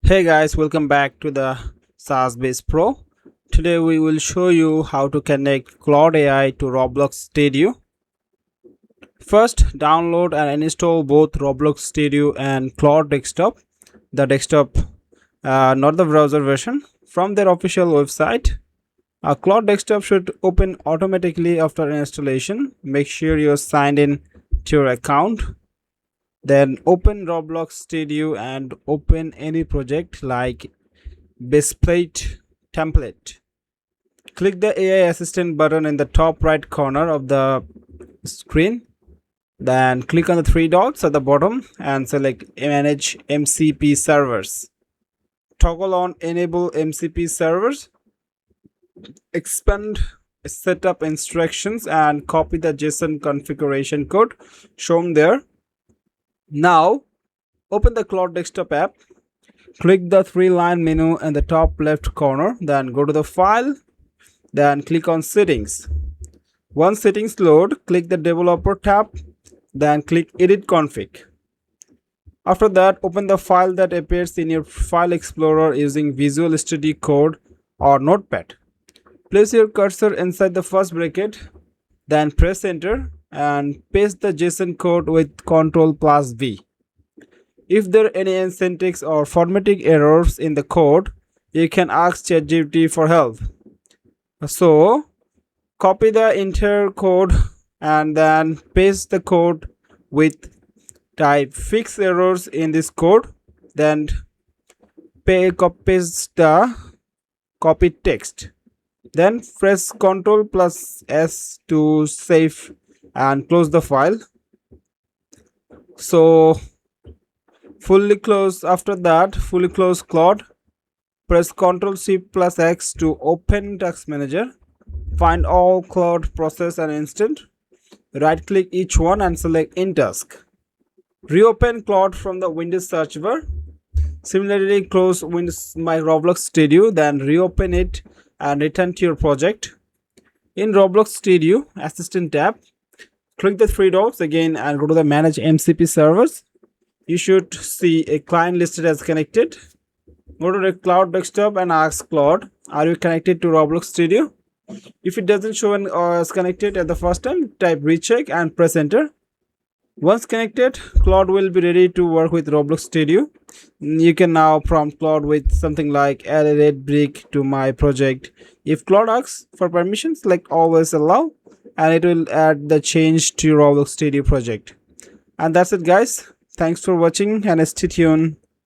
Hey guys, welcome back to the SaaS Base Pro. Today we will show you how to connect Claude AI to Roblox Studio. First, download and install both Roblox Studio and Claude Desktop. The desktop, not the browser version, from their official website. Claude Desktop should open automatically after installation. Make sure you're signed in to your account. Then open Roblox Studio and open any project like Besplate template. Click the AI assistant button in the top right corner of the screen. Then click on the three dots at the bottom and select manage MCP servers. Toggle on enable MCP servers. Expand setup instructions and copy the JSON configuration code shown there. Now open the Claude Desktop app. Click the three-line menu in the top left corner, then go to the file, then click on settings. Once settings load, click the developer tab, then click edit config. After that, open the file that appears in your file explorer using Visual Studio Code or Notepad. Place your cursor inside the first bracket, then press enter and paste the JSON code with Ctrl+V. If there are any syntax or formatting errors in the code, you can ask ChatGPT for help. So, copy the entire code and then paste the code with type fix errors in this code. Then paste the copied text. Then press Ctrl+S to save and close the file. So, fully close. After that, fully close Claude. Press Ctrl+C+X to open Task Manager. Find all Claude process and instant. Right click each one and select in task. Reopen Claude from the Windows search bar. Similarly, close Windows My Roblox Studio, then reopen it and return to your project. In Roblox Studio Assistant tab, click the three dots again and go to the Manage MCP servers. You should see a client listed as connected. Go to the Claude Desktop and ask Claude, are you connected to Roblox Studio? If it doesn't show as connected at the first time, type recheck and press enter. Once connected, Claude will be ready to work with Roblox Studio. You can now prompt Claude with something like add a red brick to my project. If Claude asks for permissions, like always allow, and it will add the change to your Roblox Studio project. And that's it guys. Thanks for watching and stay tuned.